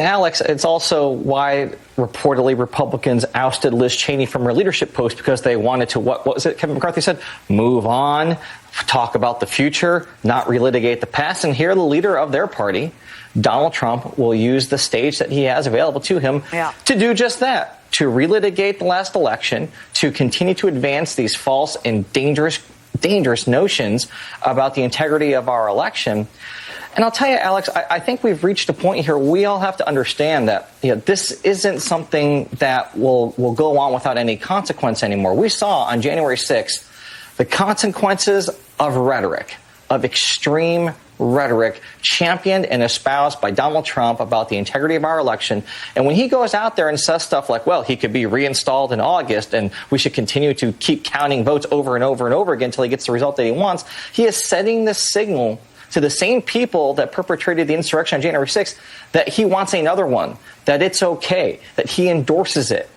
Alex, it's also why reportedly Republicans ousted Liz Cheney from her leadership post, because they wanted to, what was it Kevin McCarthy said? Move on, talk about the future, not relitigate the past. And here the leader of their party, Donald Trump, will use the stage that he has available to him to do just that, to relitigate the last election, to continue to advance these false and dangerous notions about the integrity of our election. And I'll tell you, Alex, I think we've reached a point here where we all have to understand that this isn't something that will go on without any consequence anymore. We saw on January 6th the consequences of rhetoric, of extreme rhetoric championed and espoused by Donald Trump about the integrity of our election. And when he goes out there and says stuff like, well, he could be reinstalled in August and we should continue to keep counting votes over and over and over again until he gets the result that he wants, he is setting the signal to the same people that perpetrated the insurrection on January 6th that he wants another one, that it's okay, that he endorses it.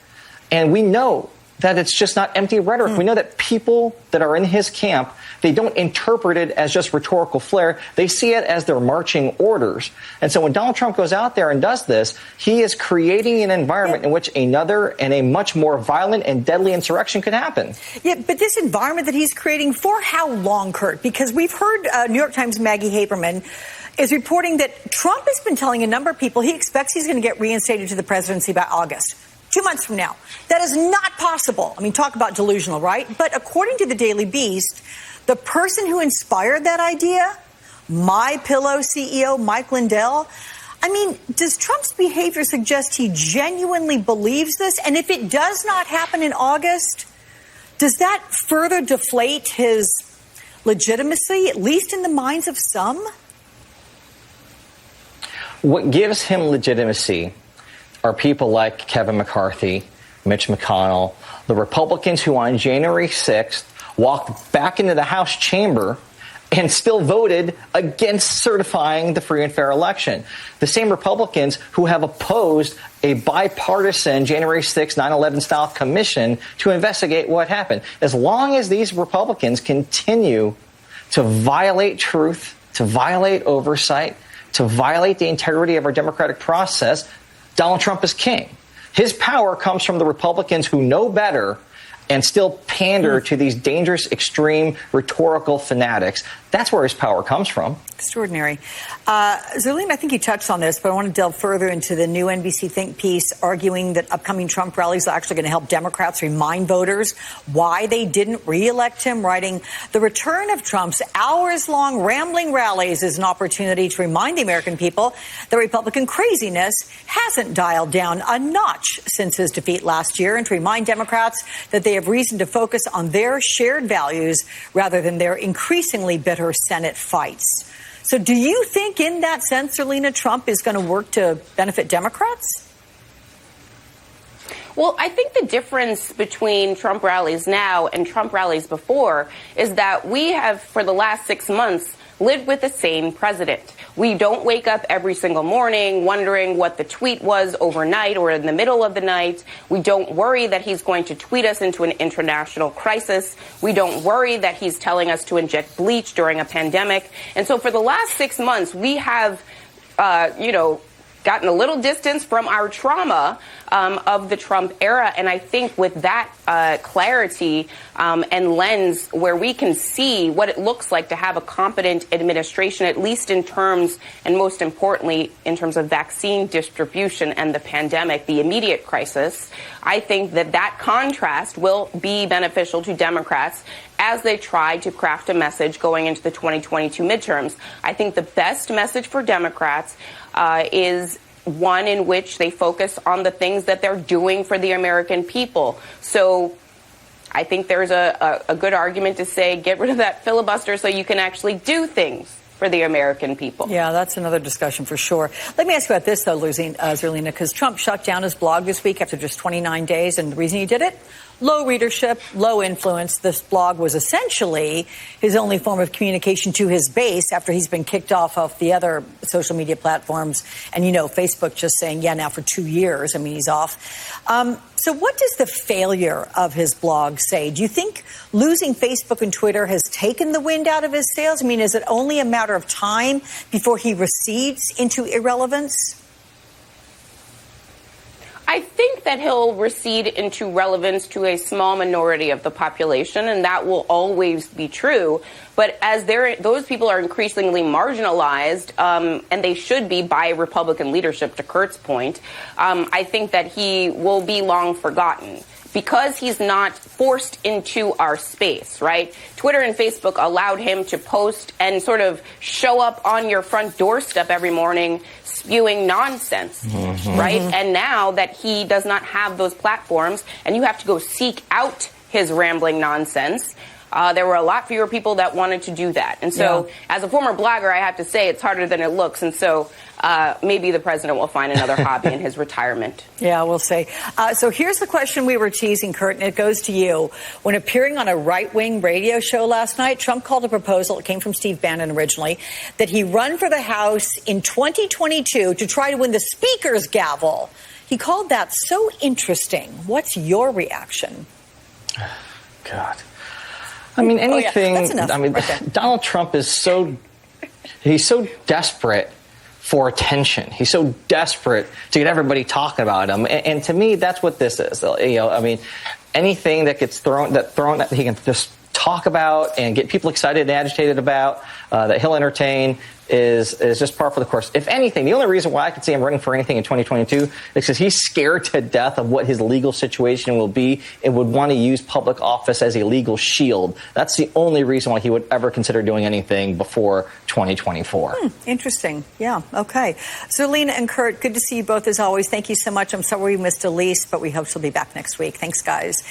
And we know that it's just not empty rhetoric. We know that people that are in his camp, they don't interpret it as just rhetorical flair. They see it as their marching orders. And so when Donald Trump goes out there and does this, he is creating an environment in which another and a much more violent and deadly insurrection could happen. Yeah, but this environment that he's creating, for how long, Kurt? Because we've heard New York Times' Maggie Haberman is reporting that Trump has been telling a number of people he expects he's going to get reinstated to the presidency by August. 2 months from now. That is not possible. I mean, talk about delusional, right? But according to the Daily Beast, the person who inspired that idea, MyPillow CEO Mike Lindell, I mean, does Trump's behavior suggest he genuinely believes this? And if it does not happen in August, does that further deflate his legitimacy, at least in the minds of some? What gives him legitimacy are people like Kevin McCarthy, Mitch McConnell, the Republicans who on January 6th walked back into the House chamber and still voted against certifying the free and fair election. The same Republicans who have opposed a bipartisan January 6th 9/11 style commission to investigate what happened. As long as these Republicans continue to violate truth, to violate oversight, to violate the integrity of our democratic process, Donald Trump is king. His power comes from the Republicans who know better and still pander to these dangerous, extreme, rhetorical fanatics. That's where his power comes from. Extraordinary. Zerlina, I think you touched on this, but I want to delve further into the new NBC think piece arguing that upcoming Trump rallies are actually going to help Democrats remind voters why they didn't re-elect him, writing, the return of Trump's hours-long rambling rallies is an opportunity to remind the American people that Republican craziness hasn't dialed down a notch since his defeat last year, and to remind Democrats that they have reason to focus on their shared values rather than their increasingly bitter Senate fights. So do you think in that sense, Zerlina, Trump is going to work to benefit Democrats? Well, I think the difference between Trump rallies now and Trump rallies before is that we have, for the last 6 months, lived with the same president. We don't wake up every single morning wondering what the tweet was overnight or in the middle of the night. We don't worry that he's going to tweet us into an international crisis. We don't worry that he's telling us to inject bleach during a pandemic. And so for the last 6 months, we have, gotten a little distance from our trauma of the Trump era. And I think with that clarity and lens where we can see what it looks like to have a competent administration, at least in terms, and most importantly, in terms of vaccine distribution and the pandemic, the immediate crisis, I think that that contrast will be beneficial to Democrats as they try to craft a message going into the 2022 midterms. I think the best message for Democrats is one in which they focus on the things that they're doing for the American people. So I think there's a good argument to say, get rid of that filibuster so you can actually do things for the American people. Yeah, that's another discussion for sure. Let me ask you about this, though, Zerlina, because Trump shut down his blog this week after just 29 days. And the reason he did it? Low readership, low influence. This blog was essentially his only form of communication to his base after he's been kicked off of the other social media platforms. And, Facebook just saying, yeah, now for 2 years. I mean, he's off. So what does the failure of his blog say? Do you think losing Facebook and Twitter has taken the wind out of his sails? I mean, is it only a matter of time before he recedes into irrelevance? I think that he'll recede into relevance to a small minority of the population, and that will always be true. But as those people are increasingly marginalized, and they should be by Republican leadership, to Kurt's point, I think that he will be long forgotten. Because he's not forced into our space, right? Twitter and Facebook allowed him to post and sort of show up on your front doorstep every morning spewing nonsense, right? And now that he does not have those platforms and you have to go seek out his rambling nonsense, there were a lot fewer people that wanted to do that. And so as a former blogger, I have to say it's harder than it looks. And so maybe the president will find another hobby in his retirement. Yeah, we'll see. So here's the question we were teasing, Kurt, and it goes to you. When appearing on a right-wing radio show last night, Trump called a proposal, it came from Steve Bannon originally, that he run for the House in 2022 to try to win the Speaker's gavel. He called that so interesting. What's your reaction? God. I mean, anything. That's enough. I mean, Donald Trump is he's so desperate for attention. He's so desperate to get everybody talking about him. And to me, that's what this is. You know, I mean, anything that gets thrown that he can just talk about and get people excited and agitated about, that he'll entertain, is just par for the course. If anything, the only reason why I could see him running for anything in 2022 is because he's scared to death of what his legal situation will be and would want to use public office as a legal shield. That's the only reason why he would ever consider doing anything before 2024. Interesting. Yeah. Okay. So, Lena and Kurt, good to see you both as always. Thank you so much. I'm sorry we missed Elise, but we hope she'll be back next week. Thanks, guys.